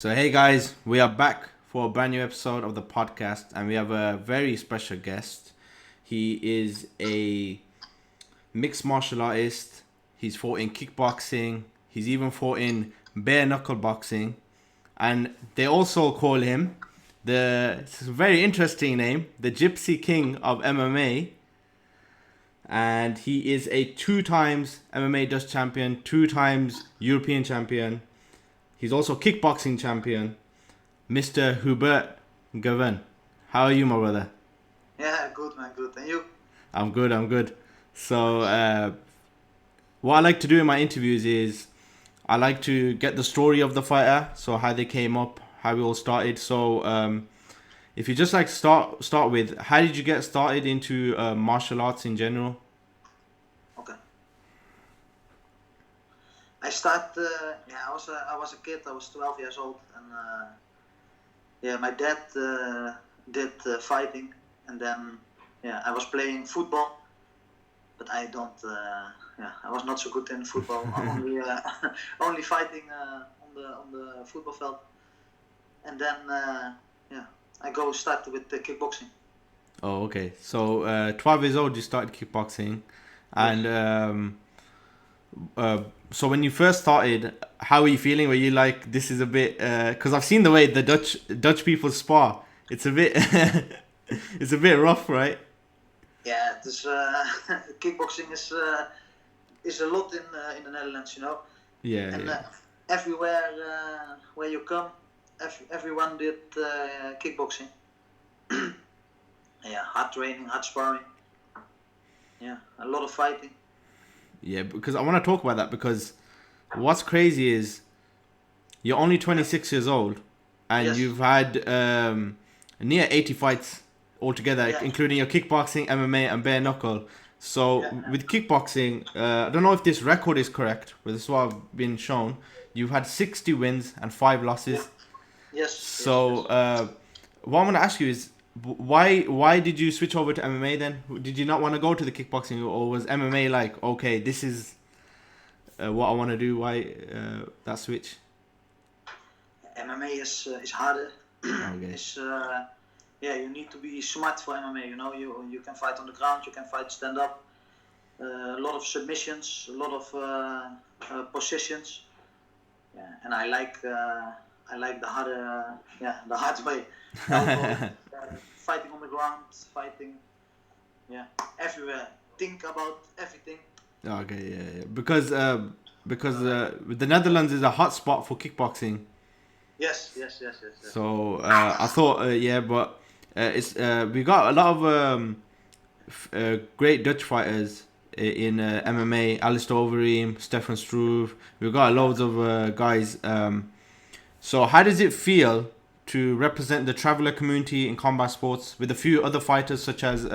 So, hey guys, we are back for a brand new episode of the podcast, and we have a very special guest. He is a mixed martial artist. He's fought in kickboxing, he's even fought in bare knuckle boxing, and they also call him it's a very interesting name, the Gipsy King of MMA. And he is a two times MMA Dutch champion, two times European champion. He's also kickboxing champion, Mr. Hubert Geven. How are you, my brother? Yeah, good man, good. And you? I'm good. So, what I like to do in my interviews is I like to get the story of the fighter, so how they came up, how we all started. So, if you just like start with, how did you get started into martial arts in general? Okay. I start. I was a kid. I was 12 years old, and my dad did fighting, and then I was playing football, but I don't. I was not so good in football. only only fighting on the football field, and then I go start with the kickboxing. Oh, okay. So, 12 years old, you started kickboxing, and so when you first started, how were you feeling? Were you like, this is a bit? Because I've seen the way the Dutch people spar. It's a bit, it's a bit rough, right? Yeah, it is. Kickboxing is a lot in the Netherlands, you know. Yeah. And Yeah. everywhere where you come, everyone did kickboxing. Hard training, hard sparring. Yeah, a lot of fighting. Yeah, because I want to talk about that because what's crazy is you're only 26 years old and Yes. you've had near 80 fights altogether, Yeah. including your kickboxing, MMA, and bare knuckle. So Yeah. with kickboxing, I don't know if this record is correct, but this is what I've been shown. You've had 60 wins and 5 losses. Yes. So yes. what I'm gonna ask you is why did you switch over to MMA then? Did you not want to go to the kickboxing, or was MMA like, okay, this is what I want to do? Why that switch? MMA is harder. Okay. You need to be smart for MMA. You know, you can fight on the ground, you can fight stand up. A lot of submissions, a lot of positions. Yeah, and I like the hard way. Elbow, fighting on the ground, fighting, everywhere. Think about everything. Okay, yeah. Because the Netherlands is a hot spot for kickboxing. Yes. So I thought, but it's we got a lot of great Dutch fighters in MMA. Alistair Overeem, Stefan Struve. We've got loads of guys. So how does it feel to represent the traveler community in combat sports with a few other fighters such as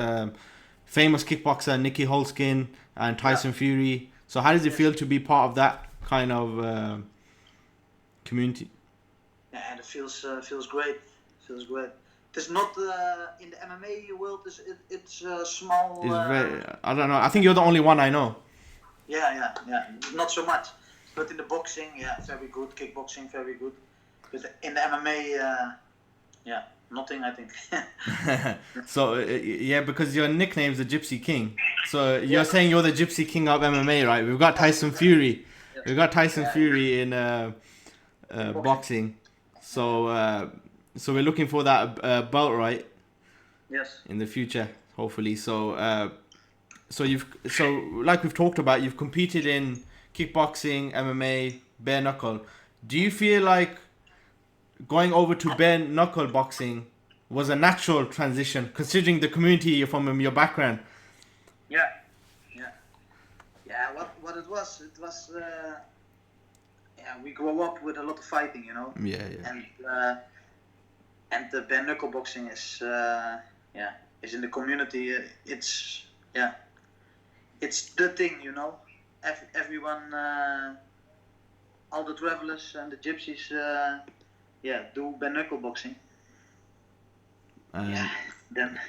famous kickboxer Nicky Holskin and Tyson Fury? So how does it feel to be part of that kind of community? Yeah, and it feels great. Feels great. It's not in the MMA world. It's small. It's very. I don't know. I think you're the only one I know. Yeah. Not so much, but in the boxing, very good. Kickboxing, very good. But in the MMA, nothing. I think. So because your nickname's the Gypsy King. So you're saying you're the Gypsy King of MMA, right? We've got Tyson Fury. We've got Tyson Fury in boxing. So we're looking for that belt, right? Yes. In the future, hopefully. So like we've talked about, you've competed in kickboxing, MMA, bare knuckle. Do you feel like going over to bare knuckle boxing was a natural transition, considering the community you're from and your background? Yeah. What it was we grew up with a lot of fighting, you know. Yeah. And the bare knuckle boxing is in the community. It's the thing, you know. Everyone, all the travelers and the gypsies, do bare knuckle boxing. Then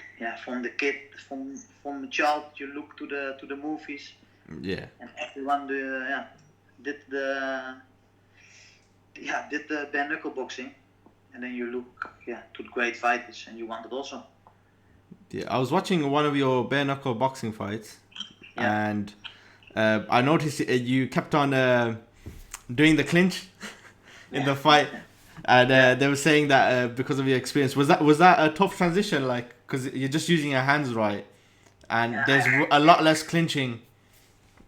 from the kid, from a child, you look to the movies. Yeah. And everyone did did the bare knuckle boxing, and then you look to the great fighters, and you want it also. Yeah, I was watching one of your bare knuckle boxing fights, Yeah. and I noticed you kept on doing the clinch in the fight, and they were saying that because of your experience, was that a tough transition? Like, because you're just using your hands right, and there's a lot less clinching,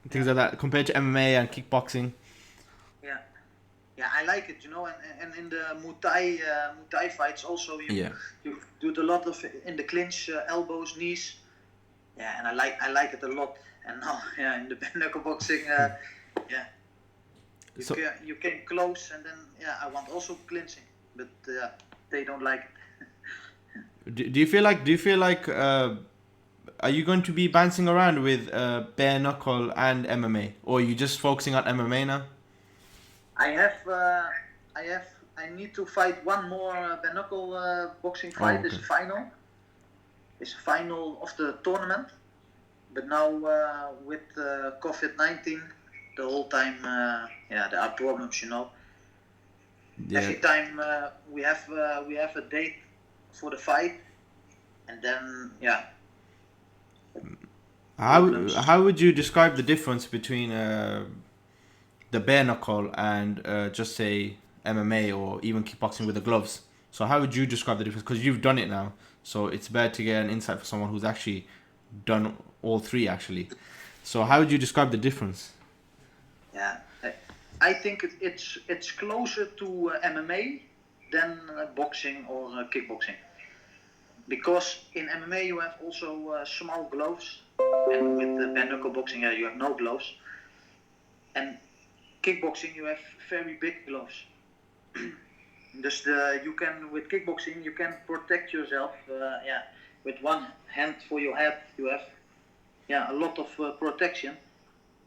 things like that compared to MMA and kickboxing. Yeah, I like it, and in the Muay Thai fights also you do a lot of in the clinch, elbows, knees. Yeah, and I like it a lot. And now, in the bare knuckle boxing, you came close, and then I want also clinching, but they don't like it. Do you feel like are you going to be bouncing around with bare knuckle and MMA, or are you just focusing on MMA now? I need to fight one more bare knuckle boxing fight. Okay. It's a final of the tournament. But now with COVID-19, the whole time there are problems. Yeah. Every time we have a date for the fight, and then How would you describe the difference between the bare knuckle and just say MMA or even kickboxing with the gloves? So how would you describe the difference? Because you've done it now, so it's better to get an insight for someone who's actually done all three actually. So how would you describe the difference? Yeah, I think it's closer to MMA than boxing or kickboxing. Because in MMA you have also small gloves, and with the bare knuckle boxing you have no gloves. And kickboxing you have very big gloves. With kickboxing you can protect yourself. With one hand for your head you have a lot of protection.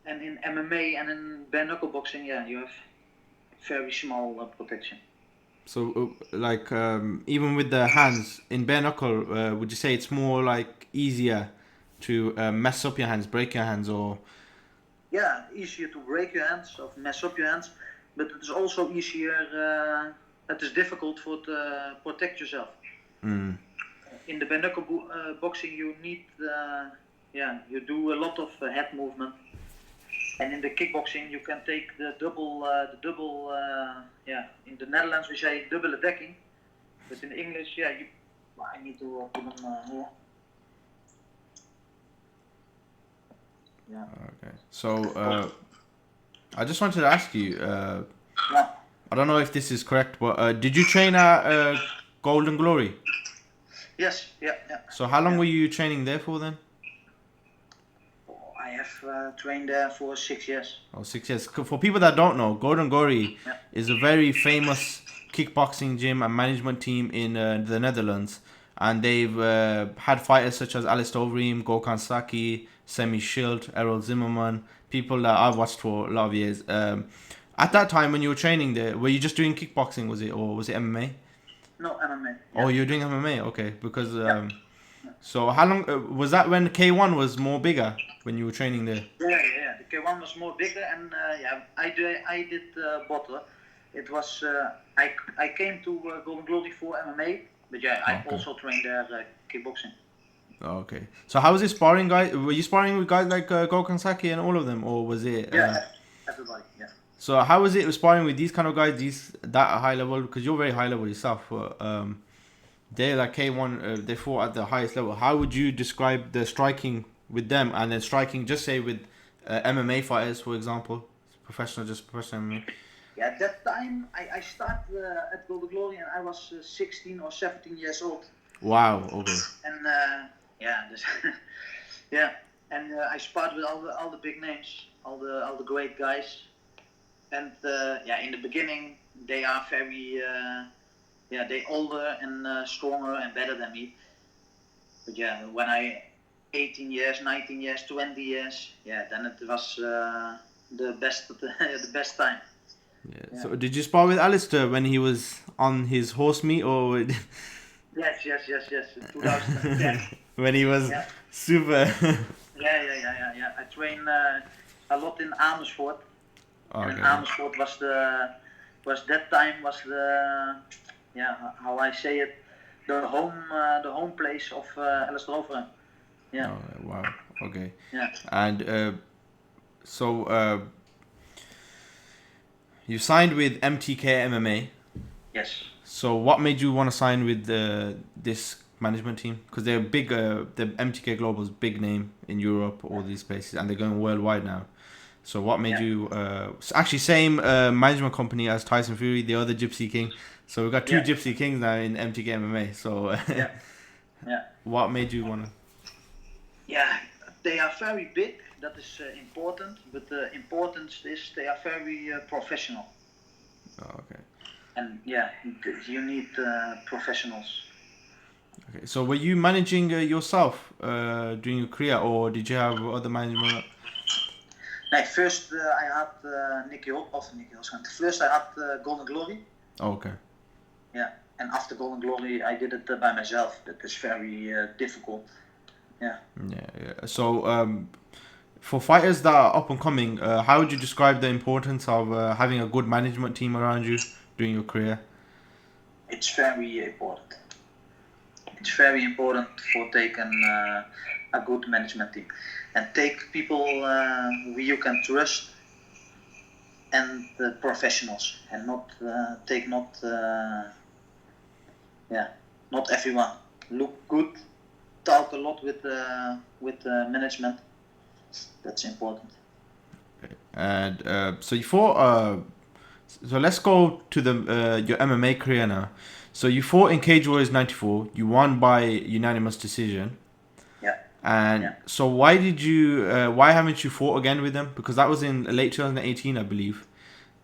And in MMA and in bare knuckle boxing you have very small protection. So even with the hands in bare knuckle, would you say it's more like easier to mess up your hands, break your hands, or? Yeah, easier to break your hands or mess up your hands, but it's also easier. It is difficult to protect yourself. Mm. In the bare knuckle boxing, you need, you do a lot of head movement, and in the kickboxing, you can take the double. In the Netherlands we say dubbele dekking, but in English, I need to put them here. Yeah. Okay. So I just wanted to ask you. I don't know if this is correct, but did you train at Golden Glory? Yes. Yeah. So how long were you training there for then? I have trained there for 6 years. Oh, 6 years. For people that don't know, Golden Glory is a very famous kickboxing gym and management team in the Netherlands, and they've had fighters such as Alistair Overeem, Gokhan Saki, Semi Schild, Errol Zimmerman, people that I've watched for a lot of years. At that time when you were training there, were you just doing kickboxing, or was it MMA? No, MMA. Oh, you were doing MMA, okay. Because so how long was that when K1 was more bigger when you were training there? Yeah. The K1 was more bigger, and I did both. It was I came to Golden Glory for MMA, but I also trained there kickboxing. Okay. So how was it sparring, guys? Were you sparring with guys like Gokhan Saki and all of them, or was it? Everybody. Yeah. So how was it sparring with these kind of guys, that high level? Because you're very high level yourself. They're like K1. They fought at the highest level. How would you describe the striking with them, and then striking, just say with MMA fighters, for example, professional MMA? Yeah, at that time I started at Golden Glory, and I was 16 or 17 years old. Wow. Okay. And and I sparred with all the big names, all the great guys. And in the beginning they are very they older and stronger and better than me. But when I 18 years, 19 years, 20 years, then it was the best time. Yeah. So did you spar with Alistair when he was on his horse meat, or? Yes. 2010. When he was super. Yeah. I trained a lot in Amersfoort. Okay. And Amersfoort was because that time was how I say it, the home place of Alice Roveren. Yeah. Oh, wow. Okay. Yeah. And so you signed with MTK MMA. Yes. So what made you want to sign with this management team? Because they're big. The MTK Global's big name in Europe, all these places, and they're going worldwide now. So what made you? Actually, same management company as Tyson Fury, the other Gipsy King. So we've got two Gipsy Kings now in MTK MMA. So what made you want to? Yeah, they are very big. That is important. But the importance is they are very professional. Oh, okay. And you need professionals. Okay. So were you managing yourself during your career, or did you have other management? No, first I had Nicky Holzman. First I had Golden Glory. Oh, okay. Yeah, and after Golden Glory I did it by myself. That is very difficult. Yeah. Yeah. So for fighters that are up and coming, how would you describe the importance of having a good management team around you during your career? It's very important. It's very important for taking a good management team and take people who you can trust and professionals, and not not everyone. Look good, talk a lot with management. That's important. Okay. And so you fought. So let's go to the your MMA career now. So you fought in Cage Warriors '94. You won by unanimous decision. Yeah. And so why did you? Why haven't you fought again with them? Because that was in late 2018, I believe.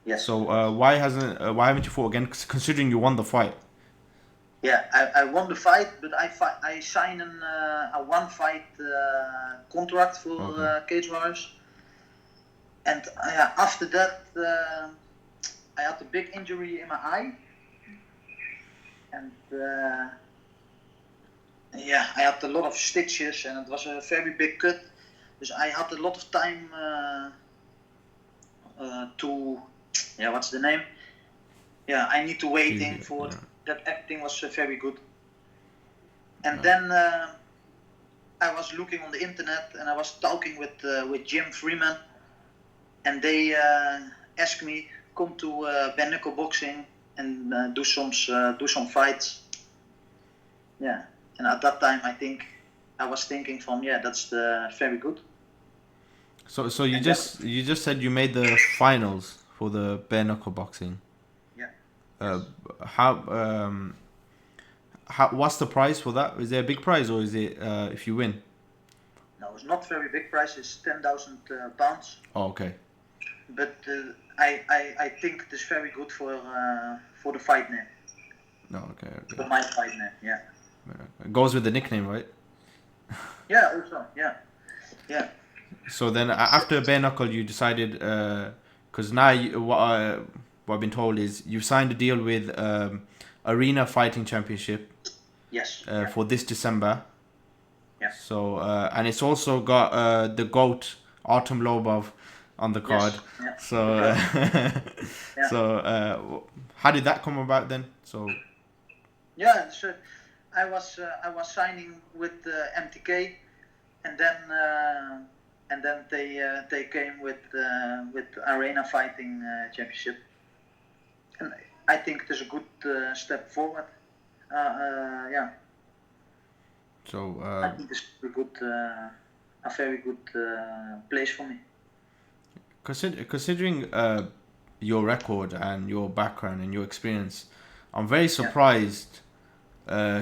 Yes. So why haven't you fought again? Considering you won the fight. Yeah, I won the fight, but I signed a one fight contract for Cage Warriors. And after that, I had a big injury in my eye. And I had a lot of stitches, and it was a very big cut. So I had a lot of time to, what's the name? Yeah, I need to waiting for that. Everything was very good. And then I was looking on the internet, and I was talking with Jim Freeman, and they asked me come to Knuckle Boxing and do some fights. Yeah, and at that time I was thinking that's very good. So you just said you made the finals for the bare knuckle boxing. Yeah. How what's the prize for that? Is there a big prize, or is it if you win? No, it's not very big prize. It's £10,000. Oh, okay. But I think it is very good for the fight name. No, okay. For my fight name, yeah. It goes with the nickname, right? Yeah, also, yeah. So then after bare knuckle, you decided because now what I've been told is you've signed a deal with Arena Fighting Championship. Yes. For this December. Yeah. So and it's also got the GOAT Artem Lobov on the card. Yes. Yeah. So so how did that come about then? So I was signing with MTK, and then they came with Arena Fighting Championship, and I think it is a good step forward. So I think it's a very good place for me. Considering your record and your background and your experience, I'm very surprised.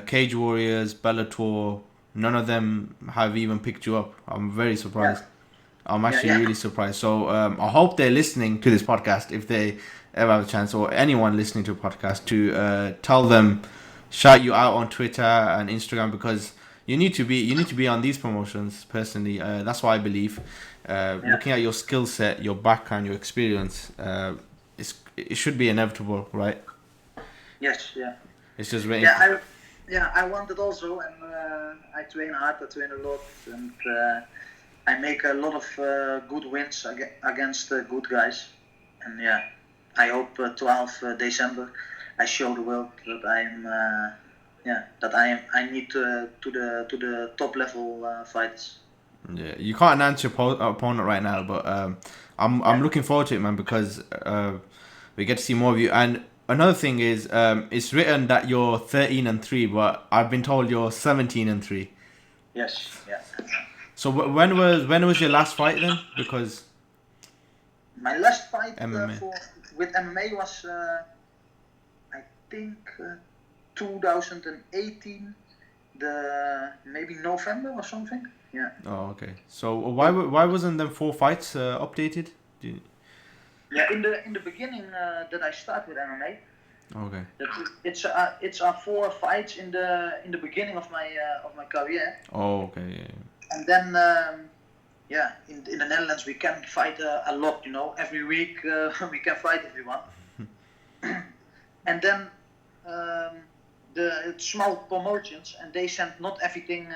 Cage Warriors, Bellator, none of them have even picked you up. I'm very surprised. Yeah. I'm actually really surprised. So I hope they're listening to this podcast, if they ever have a chance, or anyone listening to a podcast, to tell them, shout you out on Twitter and Instagram, because you need to be on these promotions. Personally, that's what I believe. Looking at your skill set, your background, your experience, it should be inevitable, right? Yes, yeah. It's just waiting. I want it also, and I train hard, I train a lot, and I make a lot of good wins against good guys, and I hope 12 December I show the world that I need to the top level fighters. Yeah, you can't announce your opponent right now, but I'm looking forward to it, man, because we get to see more of you. And another thing is, it's written that you're 13-3, but I've been told you're 17-3. Yes, yeah. So when was your last fight then? Because my last fight MMA. with MMA was I think 2018, maybe November or something. Yeah. Oh, okay. So why wasn't them 4 fights updated? Yeah, in the beginning that I start with MMA. Okay. It's 4 fights in the beginning of my career. Oh, okay. Yeah. And then in the Netherlands we can fight a lot. Every week we can fight everyone. And then the small promotions, and they send not everything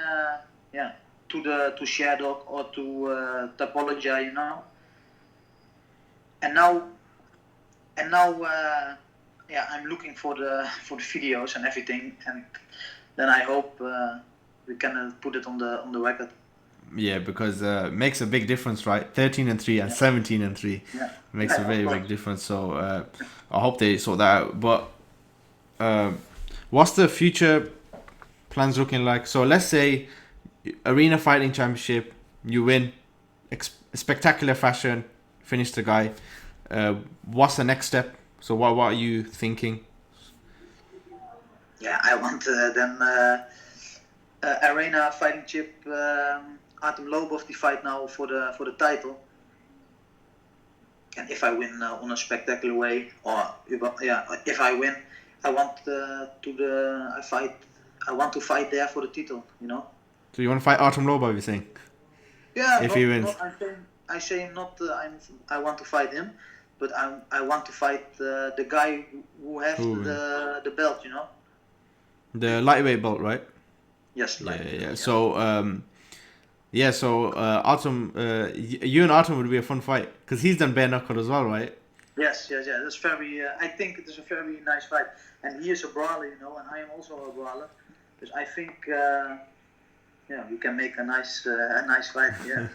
to Sherdog or to Tapology, And now I'm looking for the videos and everything, and then I hope we can put it on the record. Yeah, because makes a big difference, right? 13-3 and 17-3 makes a very big difference. So I hope they sort that out. But what's the future plans looking like? So let's say Arena Fighting Championship, you win, spectacular fashion, finish the guy. What's the next step? So what are you thinking? Yeah, I want Arena Fighting Chip Artem Lobov the fight now for the title. And if I win on a spectacular way, or if I win, I want I want to fight there for the title. So you want to fight Artem Lobov, you're saying? Yeah. If he wins. I say not. I want to fight him, but I want to fight the guy who has the belt. The lightweight belt, right? Yes. Yeah. So Artem, you and Artem would be a fun fight because he's done bare knuckle as well, right? Yes. That's very. I think it is a very nice fight, and he is a brawler, and I am also a brawler. Because I think, we can make a nice fight. Yeah.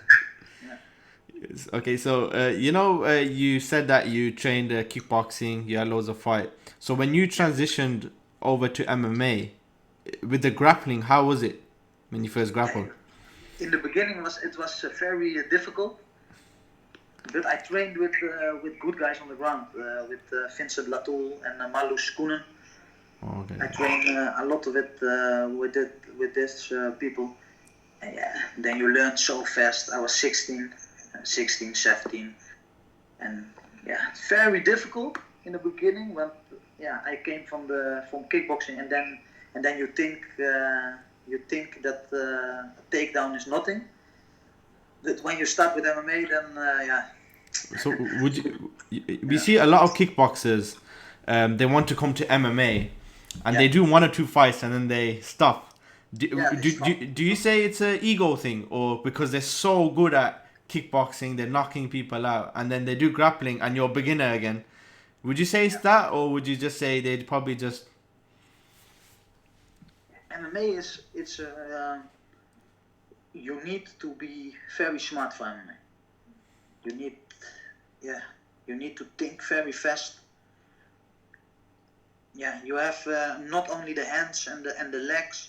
Yes. Okay, so you said that you trained kickboxing, you had loads of fight. So when you transitioned over to MMA, with the grappling, how was it when you first grappled? In the beginning, it was very difficult, but I trained with good guys on the ground, with Vincent Latoul and Marloes Koenen. Oh, okay. I trained a lot of it with these people. And then you learn so fast. I was 16, 17, and it's very difficult in the beginning when I came from kickboxing, and then you think that a takedown is nothing. But when you start with MMA, then So we see a lot of kickboxers, they want to come to MMA, and they do 1 or 2 fights and then they stop. Do you say it's an ego thing, or because they're so good at kickboxing, they're knocking people out, and then they do grappling and you're a beginner again? Would you say it's that, or would you just say they'd probably just... MMA it's you need to be very smart for MMA. You need to think very fast. You have not only the hands and the legs,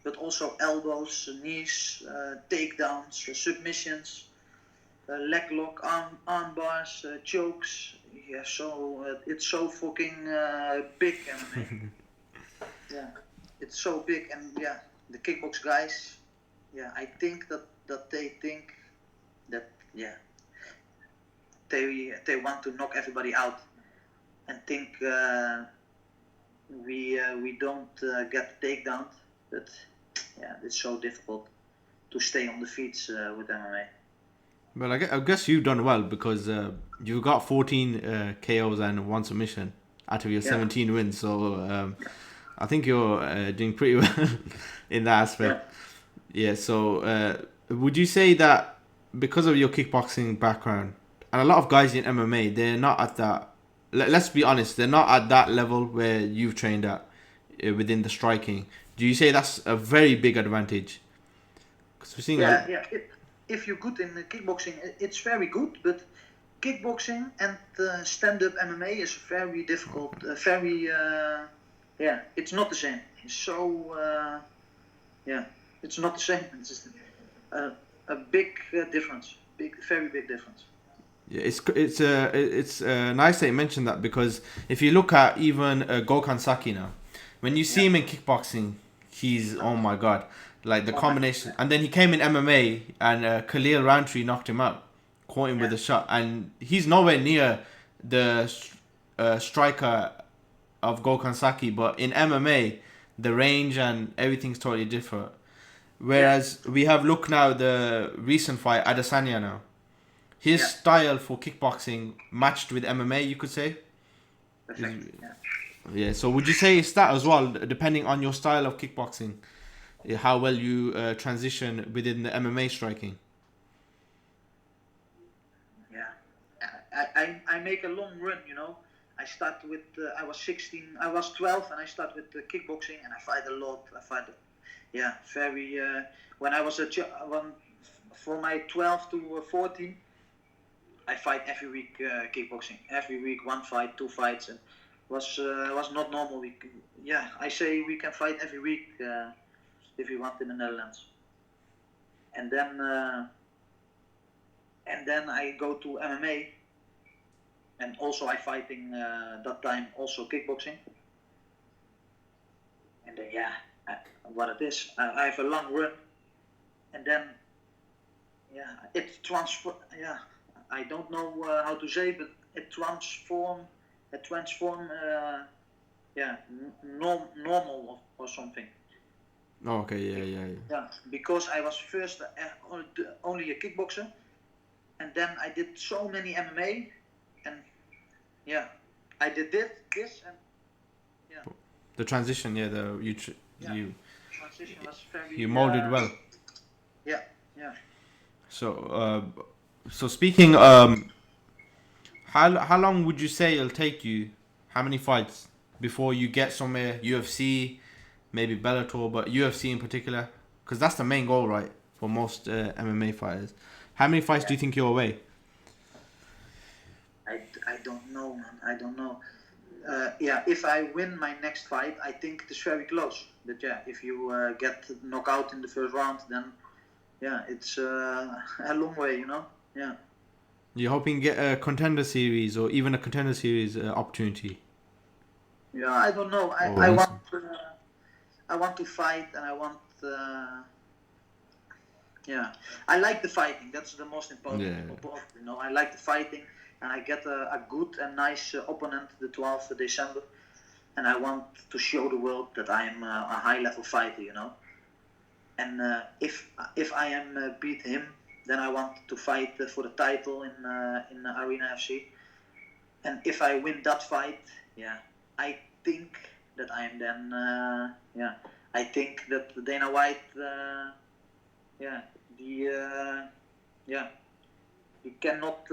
but also elbows, knees, takedowns, submissions, leg lock, arm bars, chokes. So it's so fucking big, MMA. It's so big, and the kickbox guys. I think that they think that they want to knock everybody out, and think we don't get takedowns, but it's so difficult to stay on the feet with MMA. Well, I guess you've done well, because you've got 14 KOs and 1 submission out of your 17 wins, so I think you're doing pretty well in that aspect. So would you say that because of your kickboxing background, and a lot of guys in MMA, they're not at that let's be honest, they're not at that level where you've trained at within the striking. Do you say that's a very big advantage? Because we're seeing If you're good in kickboxing, it's very good, but kickboxing and stand-up MMA is very difficult. It's not the same. So it's not the same. It's just a big difference. Very big difference. Yeah, it's nice that you mentioned that, because if you look at even Gokhan Saki now, when you see him in kickboxing, he's, oh my god, like the combination. And then he came in MMA and Khalil Roundtree knocked him out, caught him with a shot, and he's nowhere near the striker of Gokhan Saki, but in MMA the range and everything's totally different. Whereas we have, look now, the recent fight, Adesanya now. His style for kickboxing matched with MMA, you could say. Perfect. Yeah, so would you say it's that as well, depending on your style of kickboxing, how well you transition within the MMA striking? Yeah, I make a long run, you know. I start with, I was 12 and I start with kickboxing, and I fight a lot. When I was from my 12 to 14, I fight every week kickboxing. Every week, 1 fight, 2 fights, and was not normal. I say we can fight every week if you want in the Netherlands. And then I go to MMA, and also I fighting that time also kickboxing. And then what it is, I have a long run, and then it transfer. I don't know how to say, but it transform. Normal or something. Okay, yeah. Yeah, because I was first only a kickboxer, and then I did so many MMA, and I did this and the transition, transition was very. You molded well. Yeah. So speaking, how long would you say it'll take you? How many fights before you get somewhere? UFC, maybe Bellator, but UFC in particular, because that's the main goal, right, for most MMA fighters. How many fights do you think you're away? I don't know, man. I don't know. If I win my next fight, I think it's very close. But if you get knocked out in the first round, then it's a long way, you know. Yeah. You're hoping to get a contender series or even a contender series opportunity. Yeah, I don't know. I want to fight, and I want. I like the fighting. That's the most important. You know, I like the fighting, and I get a good and nice opponent the 12th of December, and I want to show the world that I am a high-level fighter. You know, and if I am beat him, then I want to fight for the title in Arena FC. And if I win that fight, I think that I am then. I think that Dana White, he cannot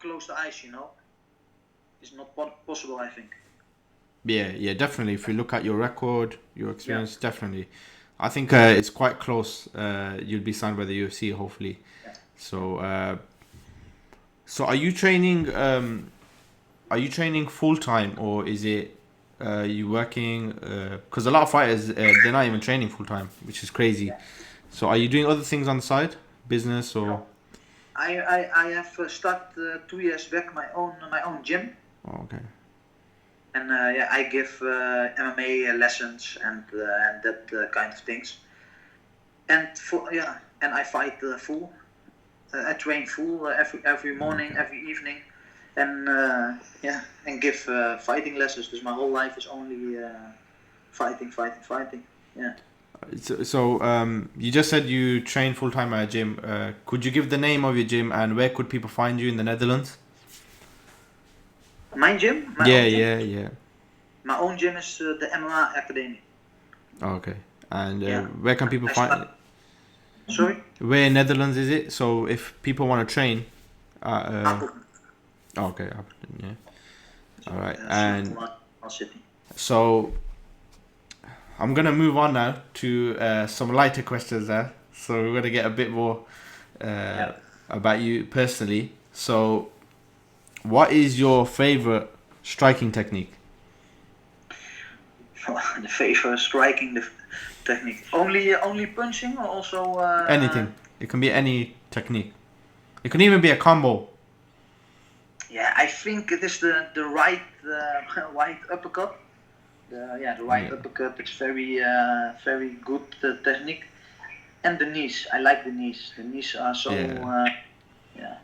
close the eyes. You know, it's not possible. I think. Yeah, definitely. If you look at your record, your experience, definitely. I think it's quite close. You'll be signed by the UFC, hopefully. Yeah. So are you training? Are you training full time, or is it you working? Because a lot of fighters they're not even training full time, which is crazy. Yeah. So are you doing other things on the side, business or? No. I have started 2 years back my own gym. Oh, okay. And I give MMA lessons and that kind of things. And and I fight full. I train full every morning, every evening, and and give fighting lessons. Because my whole life is only fighting. Yeah. So you just said you train full time at a gym. Could you give the name of your gym and where could people find you in the Netherlands? My gym? Yeah. My own gym is the MMA Academy. Okay. And where can people find it? Sorry? Where in Netherlands is it? So if people want to train... Appelton. Okay, yeah. All right, and Small city. so I'm gonna move on now to some lighter questions there. So we're gonna get a bit more about you personally. So, what is your favorite striking technique? The favorite striking technique. Only punching or also Anything. It can be any technique. It can even be a combo. Yeah, I think it is the right right uppercut. The right uppercut is very good technique. And the knees, I like the knees. The knees are so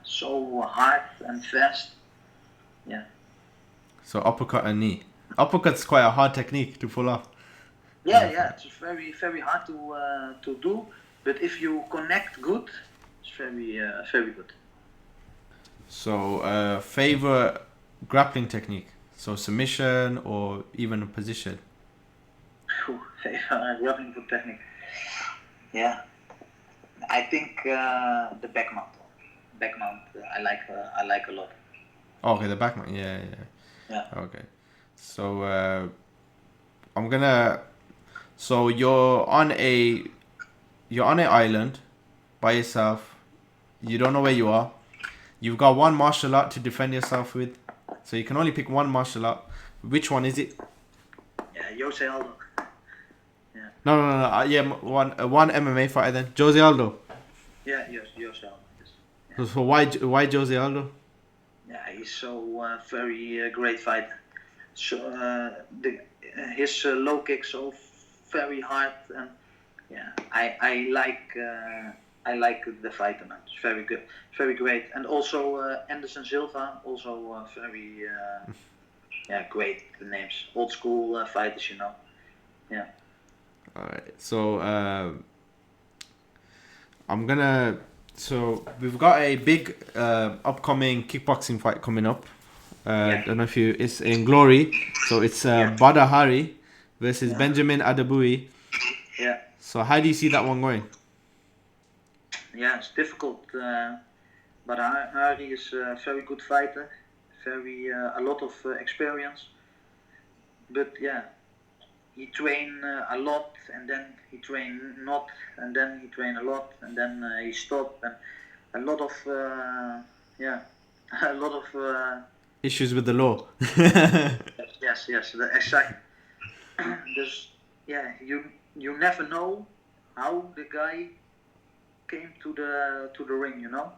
so hard and fast. Yeah. So uppercut and knee. Uppercut's quite a hard technique to pull off. Yeah, it's very hard to do. But if you connect good, it's very good. So favorite grappling technique. So submission or even a position. Favorite grappling technique. Yeah. I think the back mount. Back mount, I like a lot. Oh, okay, the back mount. Yeah. Okay. So I'm gonna. So you're on a island by yourself. You don't know where you are. You've got one martial art to defend yourself with. So you can only pick one martial art. Which one is it? Yeah, Jose Aldo. No. Yeah, one MMA fighter then. Jose Aldo. Yeah, Jose Aldo. Yes. So why Jose Aldo? Yeah, he's so very great fighter. So his low kick so very hard, and yeah, I like the fighter, man. It's very good, very great, and also Anderson Silva, also very great names, old school fighters, you know. Yeah. All right. So So we've got a big upcoming kickboxing fight coming up. I don't know if it's in Glory. So it's Bada Hari versus Benjamin Adabui. Yeah. So how do you see that one going? Yeah, it's difficult. But Hari is a very good fighter. A lot of experience. But yeah, he train a lot, and then he train not, and then he train a lot, and then he stop, and a lot of a lot of issues with the law. yes, exactly. You never know how the guy came to the ring, you know.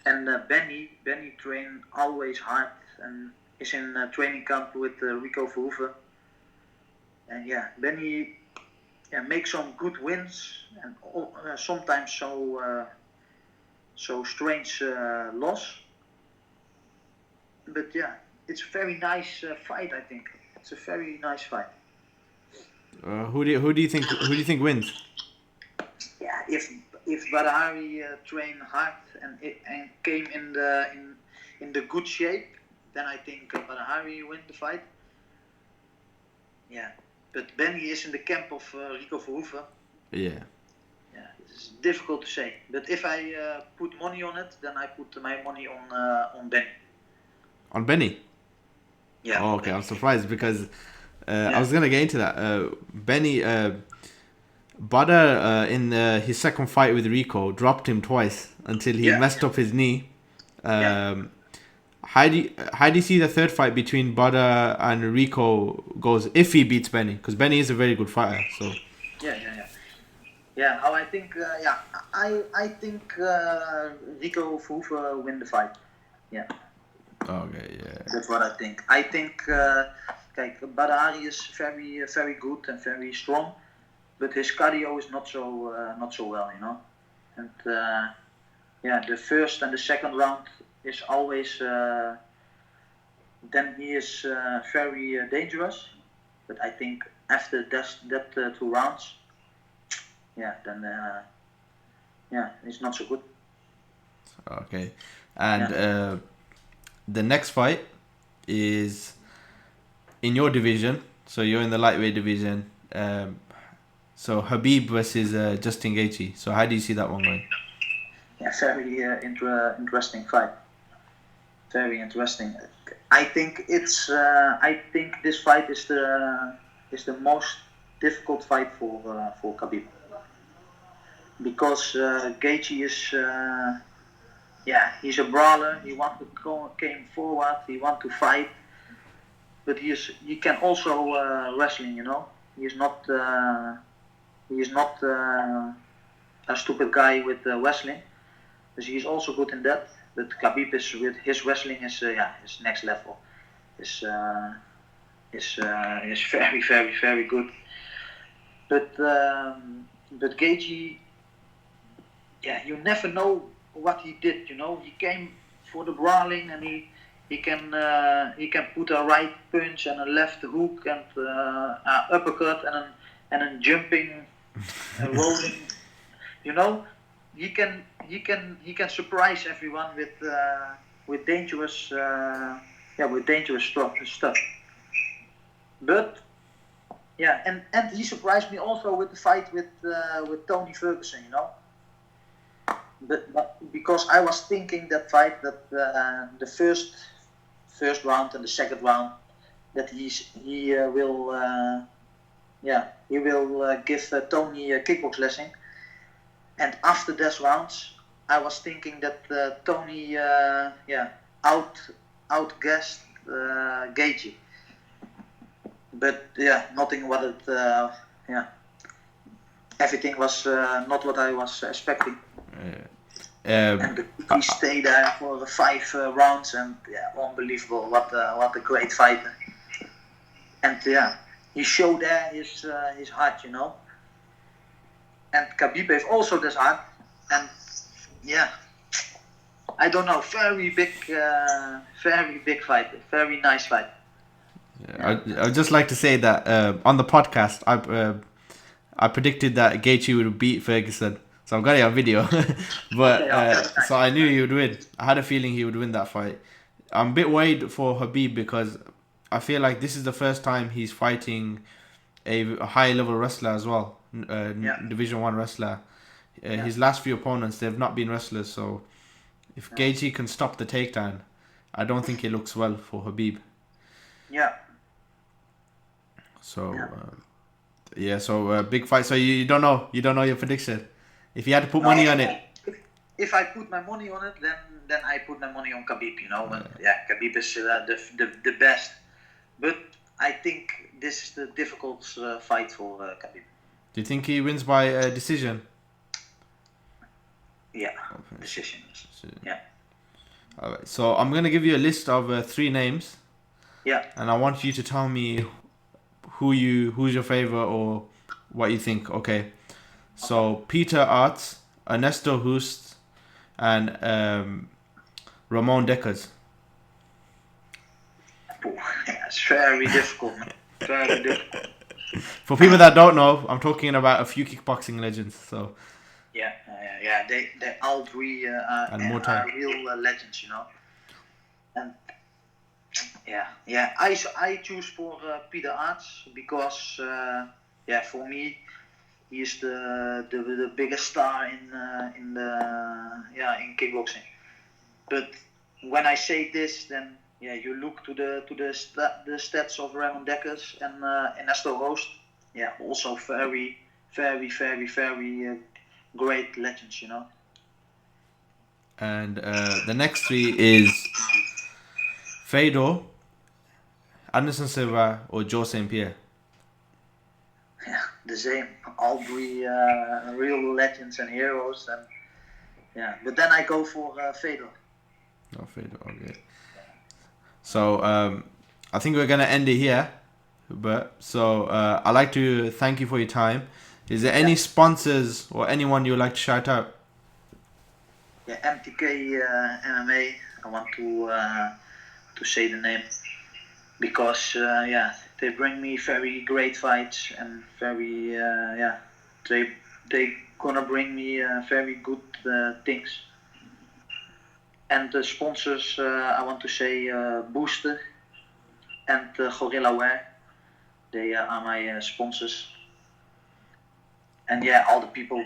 And Benny train always hard and is in training camp with Rico Verhoeven. And yeah, Benny makes some good wins and sometimes so strange loss. But yeah, it's a very nice fight. I think it's a very nice fight. Who do you think wins? Yeah, if Badahari trained hard and came in the good shape, then I think Badahari win the fight. Yeah, but Benny is in the camp of Rico Verhoeven. Yeah. Yeah, it's difficult to say. But if I put money on it, then I put my money on Benny. On Benny? Yeah. Oh, okay, I'm surprised because I was gonna get into that. Benny, Bada in his second fight with Rico dropped him twice until he messed up his knee. How do you see the third fight between Bada and Rico goes if he beats Benny? Because Benny is a very good fighter. So. Yeah. How I think? I think Rico Verhoeven win the fight. Yeah. Okay. Yeah. That's what I think. I think Badahari is very good and very strong, but his cardio is not so well, you know. And the first and the second round is always then he is very dangerous. But I think after that 2 rounds, then it's not so good. Okay, and the next fight is in your division. So you're in the lightweight division. So Khabib versus Justin Gaethje. So how do you see that one going? Yeah, very interesting fight. Very interesting. I think it's. I think this fight is the most difficult fight for Khabib, because Gaethje is. He's a brawler. He wants to came forward. He wants to fight, but he can also wrestling. He is not. He is not a stupid guy with wrestling. Because he's also good in that. But Khabib is with his wrestling is next level. Is very very very good. But Gaethje, you never know what he did. He came for the brawling, and he can put a right punch and a left hook and an uppercut and a jumping, rolling. He can surprise everyone with dangerous stuff. But and he surprised me also with the fight with Tony Ferguson. But because I was thinking that fight that the first round and the second round that he will give Tony a kickbox lesson. And after those rounds, I was thinking that Tony outguessed Gaethje. But nothing what it. Everything was not what I was expecting. And he stayed there for 5 rounds, and unbelievable! What a great fighter! And he showed there his heart, And Khabib heeft also this heart, and I don't know, very big fight, very nice fight. I'd just like to say that on the podcast, I predicted that Gaethje would beat Ferguson, so I've got it on video. But so I knew he would win. I had a feeling he would win that fight. I'm a bit worried for Khabib because I feel like this is the first time he's fighting a high level wrestler as well, Division 1 wrestler. His last few opponents, they've not been wrestlers, so if Gaethje can stop the takedown, I don't think it looks well for Khabib. So big fight. So you don't know your prediction. If you had to put money on it. If I put my money on it, then I put my money on Khabib. Khabib is the best. But I think this is the difficult fight for Khabib. Do you think he wins by decision? Yeah, decision. Yeah. All right. So I'm gonna give you a list of 3 names. Yeah. And I want you to tell me who's your favorite or what you think. Okay. So Peter Arts, Ernesto Hust, and Ramon Deckers. It's very difficult. Very difficult. For people that don't know, I'm talking about a few kickboxing legends. So. They all 3 are real legends, And I choose for Peter Arts because for me he is the biggest star in kickboxing. But when I say this, then you look to the stats of Ramon Deckers and Ernesto Hust. Also very very very very great legends, And the next 3 is Fedor, Anderson Silva, or Joe St. Pierre. The same. All 3 real legends and heroes, and But then I go for Fedor. Oh, Fedor. Okay. So I think we're gonna end it here, but I'd like to thank you for your time. Is there any sponsors or anyone you would like to shout out? MTK MMA. I want to say the name because they bring me very great fights and very they gonna bring me very good things. And the sponsors, I want to say Booster and Gorilla Wear. They are my sponsors. And all the people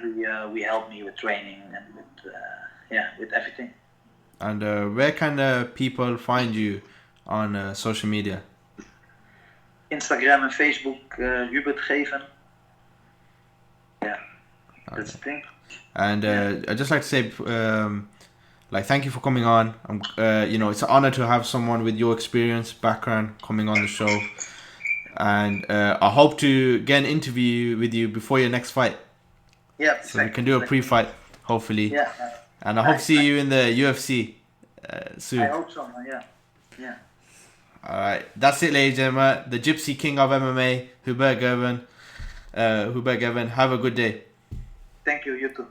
we help me with training and with everything. And where can people find you on social media? Instagram and Facebook, Hubert Geven. Yeah, that's the thing. And I'd just like to say, thank you for coming on. It's an honor to have someone with your experience, background coming on the show. And I hope to get an interview with you before your next fight. Yeah. So we can do a pre-fight, hopefully. Yeah. And I hope to see you in the UFC soon. I hope so, man. Yeah. Alright, that's it, ladies and gentlemen. The Gipsy King of MMA, Hubert Geven. Have a good day. Thank you, you too.